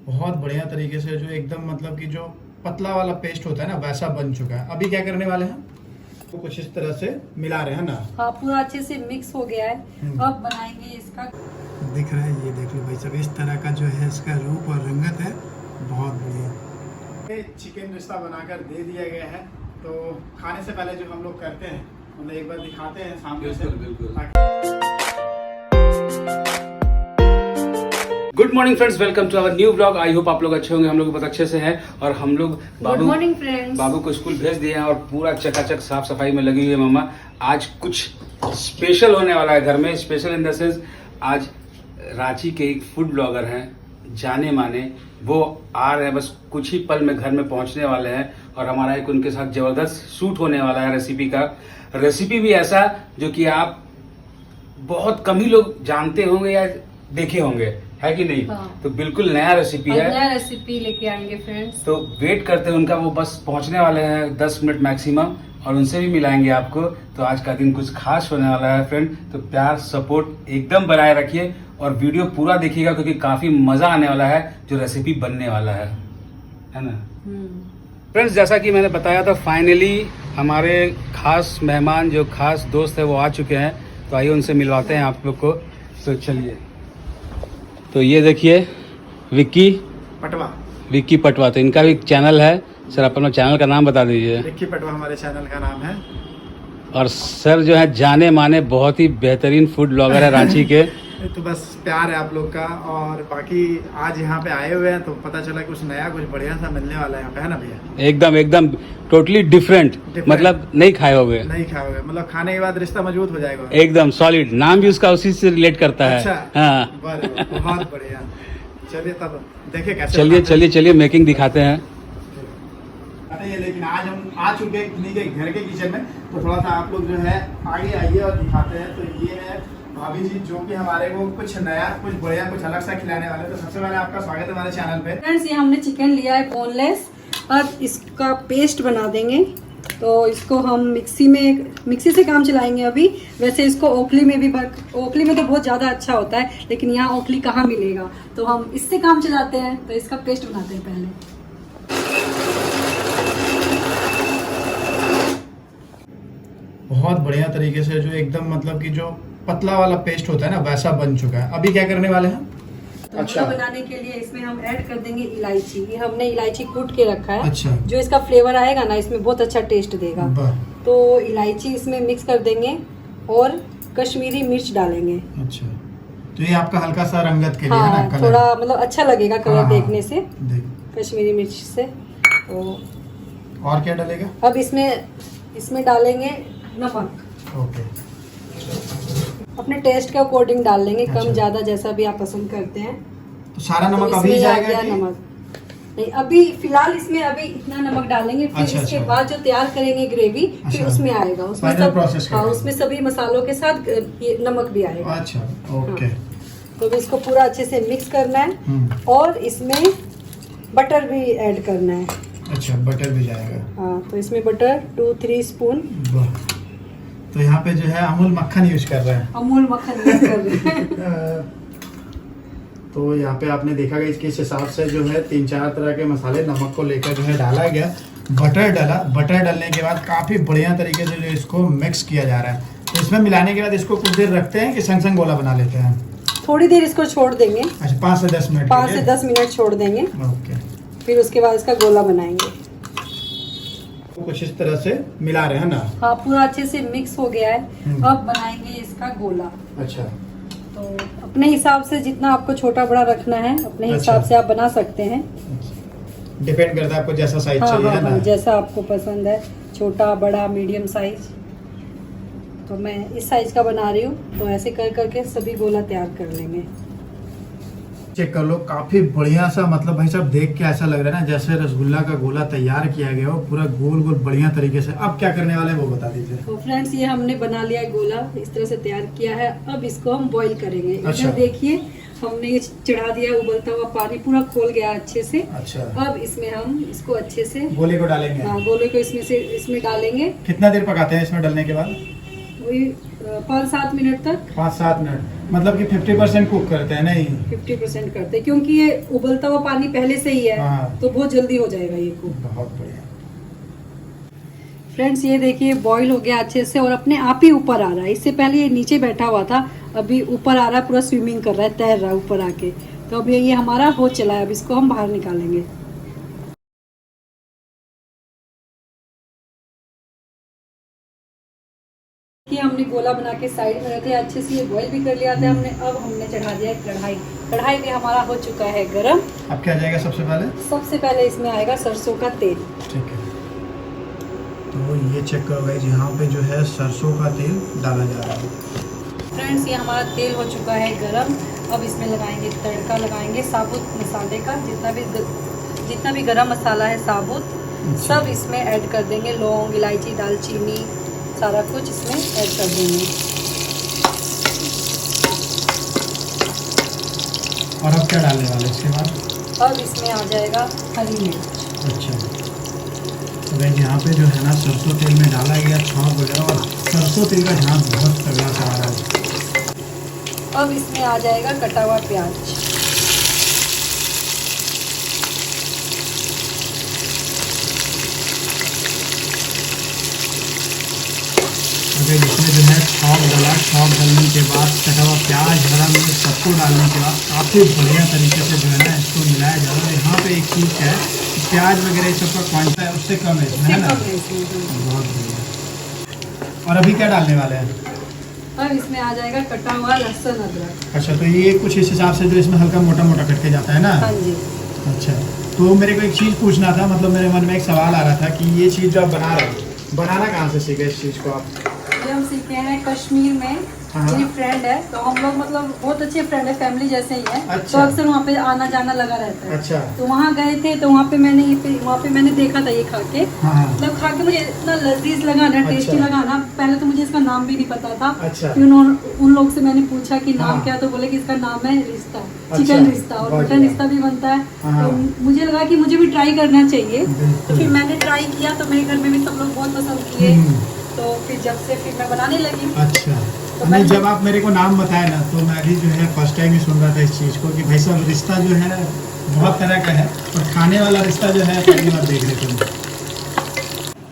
बहुत बढ़िया तरीके से जो एकदम मतलब कि जो पतला वाला पेस्ट होता है ना वैसा बन चुका है। अभी क्या करने वाले हैं, तो कुछ इस तरह से मिला रहे हैं ना। हाँ, पूरा अच्छे से मिक्स हो गया है। अब बनाएंगे इसका। दिख रहा है, ये देख लो भाई सब, इस तरह का जो है इसका रूप और रंगत है, बहुत बढ़िया। चिकन रिश्ता बनाकर दे दिया गया है, तो खाने से पहले जो हम लोग करते हैं मतलब एक बार दिखाते हैं सामने से। Good morning friends, welcome to our new blog. I hope आप लोग अच्छे होंगे, हम लोग बहुत अच्छे से हैं। और हम लोग गुड मॉर्निंग फ्रेंड्स, बाबू को स्कूल भेज दिए हैं और पूरा चकाचक साफ सफाई में लगी हुई है मम्मा। आज कुछ स्पेशल होने वाला है घर में। स्पेशल इन द सेंस, आज रांची के एक फूड ब्लॉगर हैं जाने माने, वो आ रहे हैं, बस कुछ ही पल में घर में पहुंचने वाले हैं। और हमारा एक उनके साथ जबरदस्त शूट होने वाला है रेसिपी का। रेसिपी भी ऐसा जो कि आप बहुत कम ही लोग जानते होंगे या देखे होंगे, है कि नहीं? हाँ। तो बिल्कुल नया रेसिपी है। नया रेसिपी लेके आएंगे फ्रेंड्स। तो वेट करते हैं उनका, वो बस पहुंचने वाले हैं 10 मिनट मैक्सिमम, और उनसे भी मिलाएंगे आपको। तो आज का दिन कुछ खास होने वाला है फ्रेंड, तो प्यार सपोर्ट एकदम बनाए रखिए और वीडियो पूरा देखिएगा, क्योंकि काफी मजा आने वाला है जो रेसिपी बनने वाला है ना फ्रेंड्स। जैसा कि मैंने बताया था, फाइनली हमारे खास मेहमान जो खास दोस्त है वो आ चुके हैं। तो आइए उनसे मिलवाते हैं आप लोग को। तो चलिए, तो ये देखिए विक्की पटवा, तो इनका भी चैनल है। सर अपना चैनल का नाम बता दीजिए। विक्की पटवा हमारे चैनल का नाम है। और सर जो है जाने माने बहुत ही बेहतरीन फूड ब्लॉगर है रांची के। तो बस प्यार है आप लोग का। और बाकी आज यहाँ पे आए हुए हैं तो पता चला कुछ नया कुछ बढ़िया सा मिलने वाला है यहाँ पे, है ना भैया? एकदम टोटली डिफरेंट, मतलब नहीं खाए होगे। नहीं खाओगे मतलब खाने के बाद रिश्ता मजबूत हो जाएगा एकदम सॉलिड। नाम भी उसका उसी से रिलेट करता है। अच्छा, हाँ, बहुत बढ़िया। चलिए तब देखे कैसे। चलिए मेकिंग दिखाते हैं। लेकिन आज हम आ चुके हैं किन्हीं के घर के किचन में, तो थोड़ा सा आप लोग जो है आगे आइए और दिखाते हैं। तो ये है भाभी जी जो कि हमारे को कुछ नया कुछ बढ़िया कुछ अलग सा खिलाने वाले। तो सबसे पहले आपका स्वागत है हमारे चैनल पे। फ्रेंड्स, ये हमने चिकन लिया है बोनलेस। अब इसका पेस्ट बना देंगे। तो इसको हम मिक्सी से काम चलाएंगे अभी। वैसे इसको ओखली में भी ओखली में तो बहुत ज़्यादा अच्छा होता है, लेकिन यहाँ ओखली कहाँ मिलेगा, तो हम इससे काम चलाते हैं। तो इसका पेस्ट बनाते हैं पहले। बहुत बढ़िया तरीके से जो एकदम मतलब कि जो पतला वाला पेस्ट होता है ना वैसा बन चुका है। अभी क्या करने वाले हैं? तो अच्छा, बनाने के लिए इसमें हम ऐड कर देंगे इलायची। ये हमने इलायची कूट के रखा है। अच्छा, जो इसका फ्लेवर आएगा ना, इसमें बहुत अच्छा टेस्ट देगा। तो इलायची इसमें मिक्स कर देंगे और कश्मीरी मिर्च डालेंगे। अच्छा, तो ये आपका हल्का सा रंगत के लिए हाँ, है ना, कलर। थोड़ा मतलब अच्छा लगेगा कलर हाँ, देखने से कश्मीरी मिर्च से। तो और क्या डालेगा? अब इसमें डालेंगे नमक। ओके, अपने टेस्ट के अकॉर्डिंग डाल लेंगे, अच्छा। कम ज्यादा जैसा भी आप पसंद करते हैं। तो सारा नमक तो अभी इसमें आ जाएगा गया कि? नमक नहीं, अभी फिलहाल इसमें अभी इतना नमक डालेंगे। फिर अच्छा, इसके अच्छा। बाद जो तैयार करेंगे ग्रेवी, फिर अच्छा। उसमें आएगा, उसमें Final सब process हाँ, करेंगे। उसमें सभी मसालों के साथ ये नमक भी आएगा। अच्छा, ओके। तो अब इसको पूरा अच्छे से मिक्स करना है और इसमें बटर भी ऐड करना है। अच्छा, बटर भी जाएगा। हाँ, तो इसमें बटर 2-3 स्पून। तो यहाँ पे जो है अमूल मक्खन यूज कर रहे हैं। अमूल मक्खन यूज कर रहे हैं। तो यहाँ पे आपने देखा गया इसके हिसाब से जो है 3-4 तरह के मसाले नमक को लेकर जो है डाला गया। बटर डाला, बटर डालने के बाद काफ़ी बढ़िया तरीके से जो इसको मिक्स किया जा रहा है। तो इसमें मिलाने के बाद इसको कुछ देर रखते हैं कि संग गोला बना लेते हैं? थोड़ी देर इसको छोड़ देंगे। अच्छा, 5 से 10 मिनट। 5 से 10 मिनट छोड़ देंगे। ओके, फिर उसके बाद इसका गोला बनाएंगे। तो कुछ इस तरह से मिला रहे हैं ना। हाँ, पूरा अच्छे से मिक्स हो गया है। अब बनाएंगे इसका गोला। अच्छा, तो अपने हिसाब से जितना आपको छोटा बड़ा रखना है, अपने हिसाब से आप बना सकते हैं। डिपेंड करता है आपको जैसा साइज हाँ, चाहिए, हाँ, है ना? हाँ, जैसा आपको पसंद है, छोटा बड़ा मीडियम साइज। तो मैं इस साइज का बना रही हूँ। तो ऐसे कर करके सभी गोला तैयार कर लेंगे। चेक कर लो, काफी बढ़िया सा मतलब भाई साहब देख के ऐसा लग रहा है ना जैसे रसगुल्ला का गोला तैयार किया गया हो, पूरा गोल गोल बढ़िया तरीके से। अब क्या करने वाले हैं वो बता दीजिए। तो फ्रेंड्स, ये हमने बना लिया है गोला, इस तरह से तैयार किया है। अब इसको हम बॉईल करेंगे। अच्छा। इधर देखिए, हमने ये चढ़ा दिया, उबलता हुआ पानी पूरा खोल गया अच्छे से। अच्छा, अब इसमें हम इसको अच्छे से गोले को डालेंगे। हाँ, गोले को इसमें डालेंगे। कितना देर पकाते हैं इसमें डालने के बाद? वही 5-7 मिनट तक। 5-7 मिनट। मतलब कि 50% कुक करते हैं नहीं? 50% करते हैं, क्योंकि ये उबलता हुआ पानी पहले से ही है। हाँ। तो बहुत जल्दी हो जाएगा ये कुक। बहुत बढ़िया। फ्रेंड्स ये देखिए बॉईल हो गया अच्छे से और अपने आप ही ऊपर आ रहा है। इससे पहले ये नीचे बैठा हुआ था, अभी ऊपर आ रहा है, पूरा स्विमिंग कर रहा है, तैर रहा है ऊपर आके। तो अब ये हमारा हो चला है, अब इसको हम बाहर निकालेंगे। कि हमने गोला बना के साइड में रखे, अच्छे से ये बॉईल भी कर लिया था हमने। अब हमने चढ़ा दिया है कढ़ाई। कढ़ाई भी हमारा हो चुका है गरम। अब क्या जाएगा सबसे पहले? सबसे पहले इसमें आएगा सरसों का तेल। ठीक है, तो ये चेक करो गाइस, यहाँ पे जो है सरसों का तेल डाला जा रहा है। फ्रेंड्स ये हमारा तेल हो चुका है गरम। अब इसमें लगाएंगे तड़का, लगाएंगे साबुत मसाले का, जितना भी गरम मसाला है साबुत, सब इसमें ऐड कर देंगे। लौंग, इलायची, दालचीनी, सारा कुछ इसमें ऐड कर देंगे। और अब क्या डालने वाले इसके बाद? अब इसमें आ जाएगा हरी मिर्च। अच्छा, तो गाइस यहाँ पे जो है ना सरसों तेल में डाला गया छौंक वगैरह, और सरसों तेल का झांक बहुत तगड़ा सा आ रहा है। अब इसमें आ जाएगा कटा हुआ प्याज। अगर इसमें जो है छौंक डाला, छौंक डालने के बाद कटा हुआ प्याज, हरा मिर्च सबको डालने के बाद काफ़ी बढ़िया तरीके से जो है ना इसको मिलाया जा रहा है। यहाँ पे एक चीज़ है, प्याज वगैरह ये सबका क्वांटिटी है उससे कम है इसमें, है ना? बहुत बढ़िया। और अभी क्या डालने वाले हैं? अब इसमें आ जाएगा कटा हुआ लहसुन अदरक। अच्छा, तो ये कुछ इस हिसाब से जो इसमें हल्का मोटा मोटा कट के जाता है ना? हाँ जी। अच्छा, तो मेरे को एक चीज़ पूछना था, मतलब मेरे मन में एक सवाल आ रहा था कि ये चीज़ जो आप बना रहे हो, बनाना कहाँ से सीखे इस चीज़ को आप? ये हम सीखे हैं कश्मीर में। हाँ। मेरी फ्रेंड है, तो हम लोग मतलब बहुत अच्छे फ्रेंड है, फैमिली जैसे ही है। अच्छा। तो अक्सर वहाँ पे आना जाना लगा रहता है। अच्छा। तो वहाँ गए थे, तो वहाँ पे मैंने देखा था ये खा के। हाँ। मतलब खा के मुझे इतना लजीज लगा ना, टेस्टी अच्छा। लगा ना। पहले तो मुझे इसका नाम भी नहीं पता था। अच्छा। फिर उन लोग से मैंने पूछा कि नाम हाँ। क्या, तो बोले कि इसका नाम है रिश्ता, अच्छा। चिकन रिश्ता, और बहुत मटन बढ़िया। रिश्ता भी बनता है। हाँ। तो मुझे लगा कि मुझे भी ट्राई करना चाहिए। बिल्कुल। तो फिर मैंने ट्राई किया, तो मेरे घर में भी सब लोग बहुत पसंद किए। तो फिर जब से फिर मैं बनाने लगी। अच्छा, तो नहीं जब आप मेरे को नाम बताए ना, तो मैं भी जो है फर्स्ट टाइम ही सुन रहा था इस चीज़ को कि भाई साहब रिश्ता जो है बहुत तरह का है, और खाने वाला रिश्ता जो है पहली बार देख रहे थे।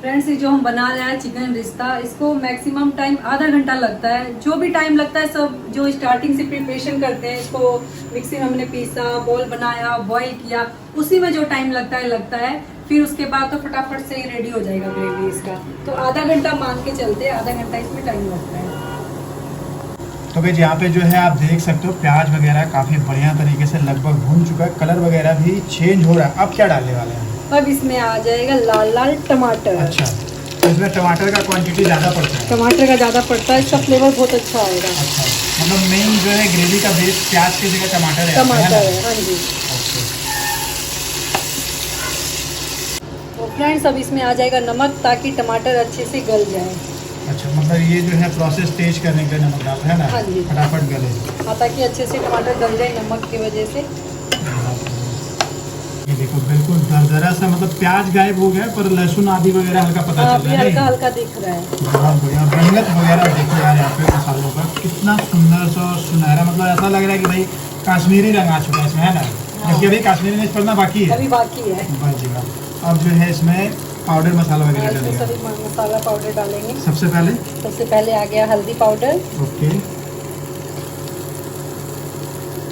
फ्रेंड्स ये जो हम बना रहे हैं चिकन रिश्ता, इसको मैक्सिमम टाइम आधा घंटा लगता है। जो भी टाइम लगता है सब जो स्टार्टिंग से प्रिपरेशन करते हैं, इसको मिक्सी में हमने पीसा, बॉल बनाया, बॉईल किया, उसी में जो टाइम लगता है। फिर उसके बाद तो फटाफट से ही रेडी हो जाएगा ग्रेवी इसका। तो आधा घंटा मान के चलते, आधा घंटा इसमें टाइम लगता है। तो भाई यहाँ पे जो है आप देख सकते हो प्याज वगैरह काफ़ी बढ़िया तरीके से लगभग भून चुका है, कलर वगैरह भी चेंज हो रहा है। अब क्या डालने वाले हैं? अब इसमें आ जाएगा लाल लाल टमाटर। अच्छा, तो इसमें टमाटर का क्वांटिटी ज़्यादा पड़ता है? टमाटर का ज़्यादा पड़ता है, इसका फ्लेवर बहुत अच्छा आएगा। अच्छा, मतलब मेन जो है ग्रेवी का बेस प्याज की जगह टमाटर है? टमाटर है, हाँ जी। तो फ्रेंड्स अब इसमें आ जाएगा नमक, ताकि टमाटर अच्छे से गल जाए। अच्छा, मतलब ये जो है प्रोसेस तेज करने के लिए नमक डालते हैं ना? हाँ जी। फटाफट गले। हाँ, ताकि अच्छे से टमाटर गल जाए नमक की वजह से। ये देखो बिल्कुल दरदरा सा, मतलब प्याज गायब हो गया पर लहसुन आदि वगैरह हल्का पता हाँ, चल अभी रहा है। हल्का हल्का दिख रहा है। बहुत बढ़िया। रंगत वगैरह देखो यार यहाँ पे मसालों का कितना सुंदर सा सुनहरा, मतलब ऐसा लग रहा है कि भाई काश्मीरी रंग आ चुका है इसमें, है ना? जबकि अभी काश्मीरी मिर्च पड़ना बाकी है। अभी बाकी है। बस जी बस। अब जो है इसमें पाउडर मसाला वगैरह इसमें डालेंगे। सभी मसाला पाउडर डालेंगे। सबसे पहले आ गया हल्दी पाउडर, ओके,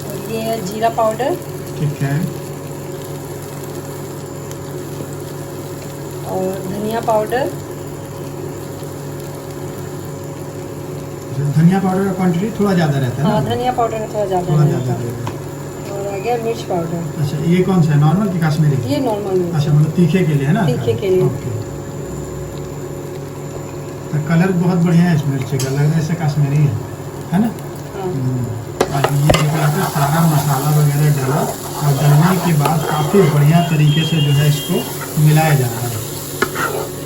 और ये है जीरा पाउडर, ठीक है, और धनिया पाउडर। धनिया पाउडर का क्वांटिटी थोड़ा ज़्यादा रहता है हाँ, ना? धनिया पाउडर थोड़ा ज़्यादा थोड़ा रहता ज़्यादा है। रहेगा। और आ गया मिर्च पाउडर। अच्छा, ये कौन सा है, नॉर्मल की काश्मीरी? ये नॉर्मल मिर्च। अच्छा, मतलब तीखे के लिए है ना? तीखे के लिए। ओके। तो कलर बहुत बढ़िया है इस मिर्ची का, लग रहा है जैसे काश्मीरी है ना? हाँ। और ये देखो यहाँ पे सारा मसाला वगैरह डाला, और डालने के बाद काफ़ी बढ़िया तरीके से जो है इसको मिलाया जा रहा है।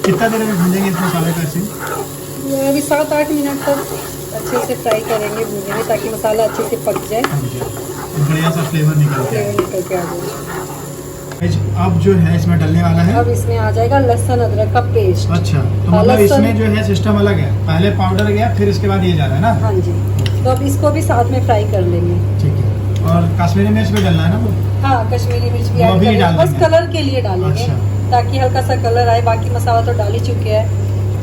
कितना देर में भूनेंगे इस मसाले का इसे? ये अभी 7-8 मिनट तक अच्छे से फ्राई करेंगे, भूनेंगे, ताकि मसाला अच्छे से पक जाए, हाँ जी, बढ़िया सा फ्लेवर निकल के आए। फ्लेवर निकल के आ जाए। अब जो है इसमें डलने वाला है, अब इसमें आ जाएगा लहसुन अदरक का पेस्ट। अच्छा, तो मतलब लहसुन- इसमें जो है सिस्टम अलग है, पहले पाउडर गया फिर इसके बाद ये जा रहा है ना? हाँ जी। तो अब इसको भी साथ में फ्राई कर लेंगे। ठीक है। और कश्मीरी मिर्च भी डालना है ना वो? हाँ, कश्मीरी मिर्च भी वो ऐड भी करेंगे, डाल बस देंगे। कलर के लिए डालेंगे। अच्छा। ताकि हल्का सा कलर आए, बाकी मसाला तो डाल ही चुके हैं,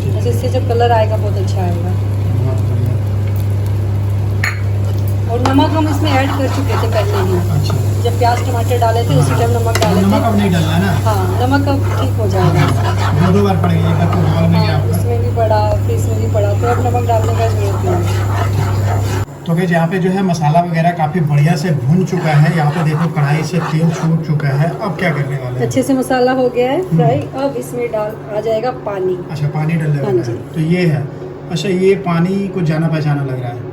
ठीक बस है। इससे जो कलर आएगा बहुत अच्छा आएगा। बहुत बढ़िया। और नमक हम इसमें ऐड कर चुके थे पहले ही, अच्छा। जब प्याज टमाटर डाले थे उसी टाइम नमक डाले नमक थे। अब नहीं डालना है ना? हाँ, नमक अब ठीक हो जाएगा। दो बार पड़ेगा, एक बार तो बॉल में गया हाँ, आपका। उसमें भी पड़ा, फिर इसमें भी पड़ा, तो अब नमक डालने का जरूरत नहीं है। तो गाइस यहाँ पे जो है मसाला वगैरह काफ़ी बढ़िया से भून चुका है। यहाँ पे देखो कढ़ाई से तेल छूट चुका है। अब क्या करने वाले हैं? अच्छे से मसाला हो गया है फ्राई। अब इसमें डाल आ जाएगा पानी। अच्छा, पानी डालने हाँ वाला जी। है। तो ये है। अच्छा, ये पानी कुछ जाना पहचाना लग रहा है।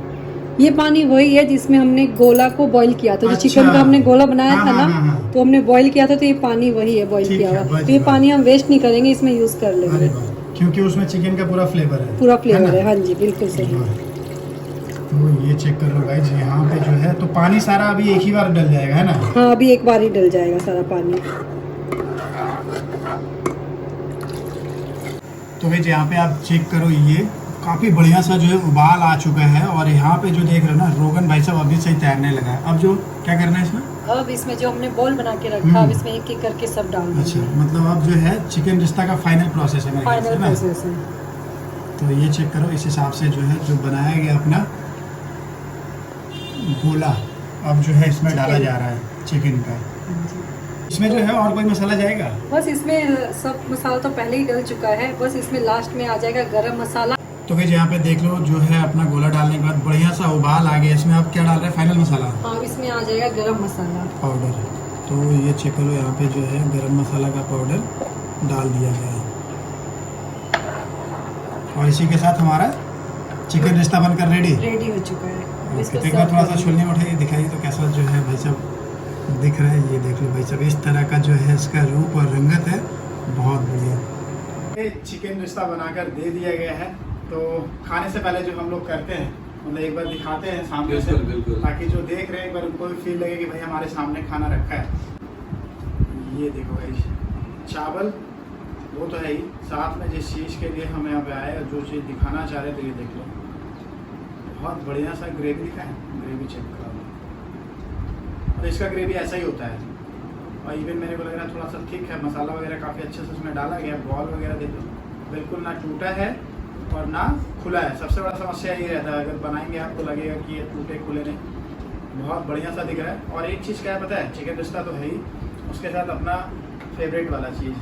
ये पानी वही है जिसमें हमने गोला को बॉईल किया था, जो अच्छा। चिकन का हमने गोला बनाया हाँ, था ना, हाँ, हाँ, हाँ। तो हमने बॉईल किया था, तो ये पानी वही है बॉईल ठीक किया है, हुआ। बस तो ये बस। पानी हम वेस्ट नहीं करेंगे, इसमें यूज कर अरे लेंगे। वाह, क्योंकि उसमें चिकन का पूरा फ्लेवर है। पूरा फ्लेवर ना? है। हाँ जी, बिल्कुल सही। तो ये चेक कर लो गाइस, यहाँ पे जो है तो पानी सारा अभी एक ही बार डल जाएगा, है ना? हाँ, अभी एक बार ही डल जाएगा सारा पानी। तो गाइस यहाँ पे आप चेक करो, ये काफ़ी बढ़िया सा जो है उबाल आ चुका है। और यहाँ पे जो देख रहे हो ना, रोगन भाई साहब अभी से ही तैरने लगा है। अब जो क्या करना है इसमें? अब इसमें जो हमने बॉल बना के रखा, अब इसमें एक एक करके सब डाल अच्छा, देंगे। मतलब अब जो है चिकन रिश्ता का फाइनल प्रोसेस है मेरे ख्याल से, फाइनल ना? प्रोसेस है। तो ये चेक करो, इस हिसाब से जो है जो बनाया गया अपना गोला, अब जो है इसमें डाला जा रहा है चिकन का। इसमें जो है और कोई मसाला जाएगा? बस इसमें सब मसाला तो पहले ही डल चुका है, बस इसमें लास्ट में आ जाएगा गरम मसाला। तो गाइस यहाँ पे देख लो, जो है अपना गोला डालने के बाद बढ़िया सा उबाल आ गया। इसमें आप क्या डाल रहे हैं? फाइनल मसाला हाँ, इसमें आ जाएगा गरम मसाला पाउडर। तो ये चेक करो, यहाँ पे जो है गरम मसाला का पाउडर डाल दिया गया है। और इसी के साथ हमारा चिकन रिश्ता बनकर रेडी रेडी हो चुका है। इसको एक बार सर्व थोड़ा सा करेंगे। छोलने में उठाइए, दिखाइए तो कैसा जो है भाई साहब दिख रहा है। ये देख लो भाई साहब, इस तरह का जो है इसका रूप और रंगत है, बहुत बढ़िया। चिकन रिश्ता बनाकर दे दिया गया है। तो खाने से पहले जो हम लोग करते हैं, मतलब एक बार दिखाते हैं सामने से, बिल्कुल। ताकि जो देख रहे हैं एक बार उनको भी फील लगे कि भाई हमारे सामने खाना रखा है। ये देखो भाई, चावल वो तो है ही, साथ में जिस चीज़ के लिए हम यहाँ पे आए और जो चीज़ दिखाना चाह रहे थे, ये देख लो, बहुत बढ़िया सा ग्रेवी दिखा है। ग्रेवी चेक करो, और इसका ग्रेवी ऐसा ही होता है। और इवन मेरे को लग रहा है थोड़ा सा थिक है, मसाला वगैरह काफ़ी अच्छे से उसमें डाला गया। बॉल वगैरह देख लो, बिल्कुल ना टूटा है और ना खुला है। सबसे बड़ा समस्या ये रहता है, अगर बनाएंगे आपको लगेगा कि ये टूटे खुले नहीं। बहुत बढ़िया सा दिख रहा है। और एक चीज़ क्या है पता है, चिकन रिश्ता तो है ही, उसके साथ अपना फेवरेट वाला चीज़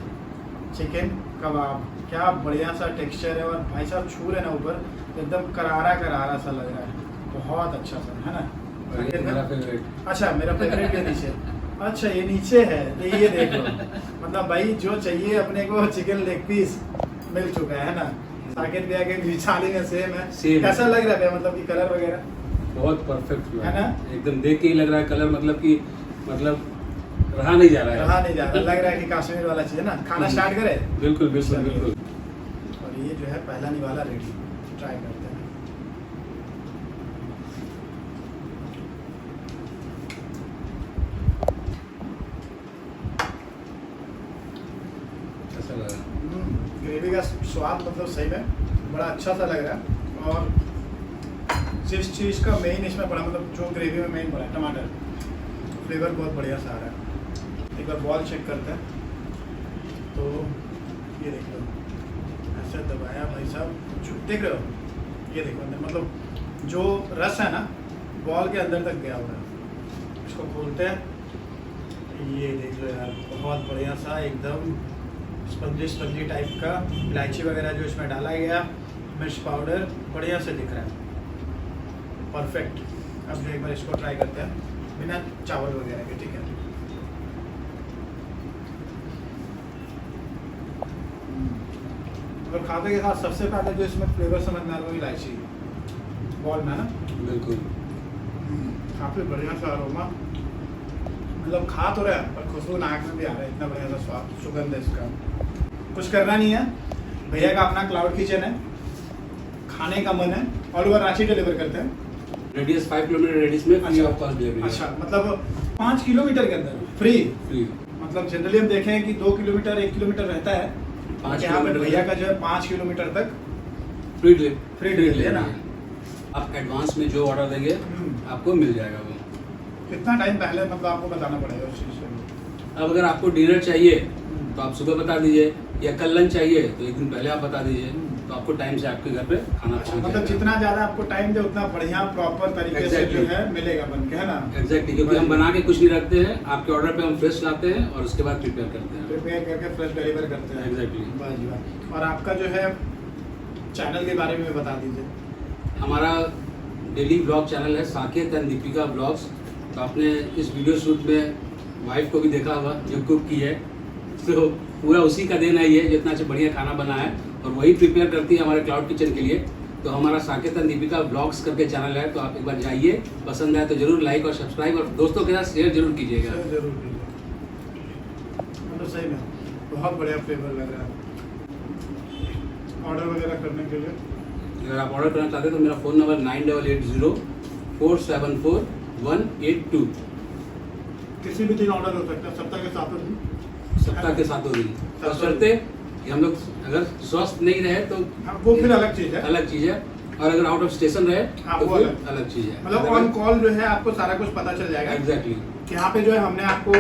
चिकन कबाब। क्या बढ़िया सा टेक्सचर है, और भाई साहब छू रहे ना ऊपर, एकदम करारा करारा सा लग रहा है, बहुत अच्छा सा, है ना? मेरा फेवरेट। अच्छा, मेरा फेवरेट ये नीचे। अच्छा, ये नीचे है, तो ये देख लो, मतलब भाई जो चाहिए अपने को चिकन लेग पीस मिल चुका है ना? साकिब भैया के भी थाली में सेम है। सेम कैसा है। लग रहा है मतलब कि कलर वगैरह? बहुत परफेक्ट हुआ है ना? एकदम देख के ही लग रहा है कलर, मतलब कि मतलब रहा नहीं जा रहा है। रहा नहीं जा रहा, लग रहा है कि कश्मीर वाला चीज है ना। खाना स्टार्ट करें? बिल्कुल बिल्कुल बिल्कुल। और ये जो है पहला निवाला रेडी, ट्राई करते हैं। ऐसा लगा। ग्रेवी का स्वाद मतलब सही में बड़ा अच्छा सा लग रहा है। और जिस चीज़ का मेन इसमें पड़ा, मतलब जो ग्रेवी में मेन पड़ा है टमाटर, फ्लेवर बहुत बढ़िया सा आ रहा है। एक बार बॉल चेक करते हैं। तो ये देख लो, ऐसे दबाया भाई साहब, देख रहे हो? ये देखो अंदर, मतलब जो रस है ना बॉल के अंदर तक गया हुआ है। इसको खोलते हैं, ये देख लो यार, बहुत बढ़िया सा एकदम स्पंजी स्पंजी टाइप का। इलायची वगैरह जो इसमें डाला गया, मिर्च पाउडर, बढ़िया से दिख रहा है, परफेक्ट। अब जो एक बार इसको ट्राई करते हैं बिना चावल वगैरह के, ठीक है? और खाते के साथ सबसे पहले जो इसमें फ्लेवर समझ में आ रहा है, इलायची बॉल में ना, बिल्कुल काफ़ी बढ़िया सा अरोमा, मतलब खा तो रहा है पर खुशबू नाक में भी आ रहा है, इतना बढ़िया सा स्वाद, सुगंध है इसका। कुछ करना नहीं है, भैया का अपना क्लाउड किचन है, खाने का मन है, ऑल ओवर रांची डिलीवर करते हैं। रेडियस 5 किलोमीटर रेडियस में फ्री ऑफ कॉस्ट डिलीवरी। अच्छा, मतलब 5 किलोमीटर के अंदर फ्री। फ्री मतलब जनरली हम देखें कि 2 किलोमीटर 1 किलोमीटर रहता है, 5 यहाँ पे किलोमीटर भैया का जो है 5 किलोमीटर तक फ्री फ्री डिलीवरी है ना? आप एडवांस में जो ऑर्डर देंगे आपको मिल जाएगा वो। कितना टाइम पहले मतलब आपको बताना पड़ेगा उस चीज़ के? अब अगर आपको डिनर चाहिए तो आप सुबह बता दीजिए, या कल लंच चाहिए तो एक दिन पहले आप बता दीजिए, तो आपको टाइम से आपके घर पे खाना पहुंच मतलब जाएगा। जितना ज़्यादा आपको टाइम दे उतना बढ़िया प्रॉपर तरीके से जो है मिलेगा बन के, है ना? एग्जैक्टली, क्योंकि हम बना के कुछ नहीं रखते हैं, आपके ऑर्डर पे हम फ्रेश लाते हैं और उसके बाद प्रिपेयर करते हैं। प्रिपेयर करके फ्रेश डिलीवर करते हैं। एग्जैक्टली। वाह जी वाह। और आपका जो है चैनल के बारे में बता दीजिए। हमारा डेली ब्लॉग चैनल है साकेत एंड दीपिका ब्लॉग्स। तो आपने इस वीडियो शूट में वाइफ को भी देखा होगा जो कुक की है, तो पूरा उसी का देना ही है, जितना अच्छा बढ़िया खाना बना है और वही प्रिपेयर करती है हमारे क्लाउड किचन के लिए। तो हमारा साकेत एंड दीपिका ब्लॉग्स करके चैनल है, तो आप एक बार जाइए, पसंद आए तो जरूर लाइक और सब्सक्राइब और दोस्तों के साथ शेयर जरूर कीजिएगा। जरूर कीजिए, मतलब सही में बहुत बढ़िया फ्लेवर लग रहा है। ऑर्डर वगैरह करने के लिए अगर आप ऑर्डर करना चाहते हैं तो मेरा फ़ोन नंबर 9880474182। किसी भी दिन ऑर्डर हो सकता है, सप्ताह के सातों दिन। सप्ताह के सातों दिन, बशर्ते कि हम लोग अगर स्वस्थ नहीं रहे तो हाँ, वो फिर अलग चीज़ है। अलग चीज़ है, और अगर आउट ऑफ स्टेशन रहे हाँ, तो वो फिर अलग। अलग चीज़ है। मतलब ऑन कॉल जो है आपको सारा कुछ पता चल जाएगा। एग्जैक्टली। कि यहाँ पे जो है हमने आपको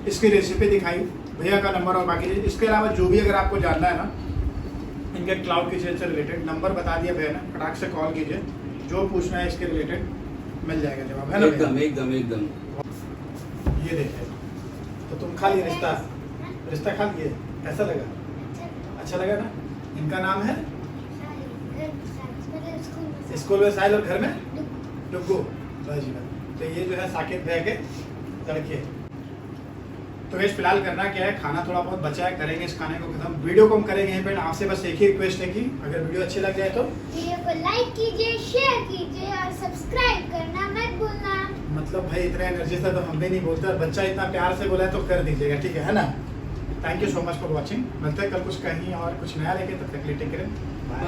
इसकी रेसिपी दिखाई, भैया का नंबर और बाकी चीज़। इसके अलावा जो भी अगर आपको जानना है ना इनके क्लाउड किचन से रिलेटेड, नंबर बता दिया भैया ने, फटाक से कॉल कीजिए, जो पूछना है इसके रिलेटेड मिल जाएगा जवाब, है ना भैया? एकदम एकदम एकदम। ये देखिए, तो तुम खा लिए रिश्ता, रिश्ता खा लिए, कैसा लगा? अच्छा लगा ना? इनका नाम है स्कूल में साहिल और घर में डुग्गू। बस जी बस। तो ये जो है साकेत भैया के लड़के। तो गाइस फिलहाल करना क्या है, खाना थोड़ा बहुत बचा है, करेंगे इस खाने को खत्म, वीडियो को हम करेंगे यहीं पे। आपसे बस एक ही रिक्वेस्ट है कि अगर वीडियो अच्छी लग जाए तो वीडियो को लाइक कीजिए, शेयर कीजिए और सब्सक्राइब करना मत भूलना। मतलब भाई इतना एनर्जी से तो हम भी नहीं बोलते, और बच्चा इतना प्यार से बोला है तो कर दीजिएगा, ठीक है ना? Thank you so much for watching. मिलते हैं कल कुछ कहीं और कुछ नया लेके, तब तक के लिए टेक केयर, बाय।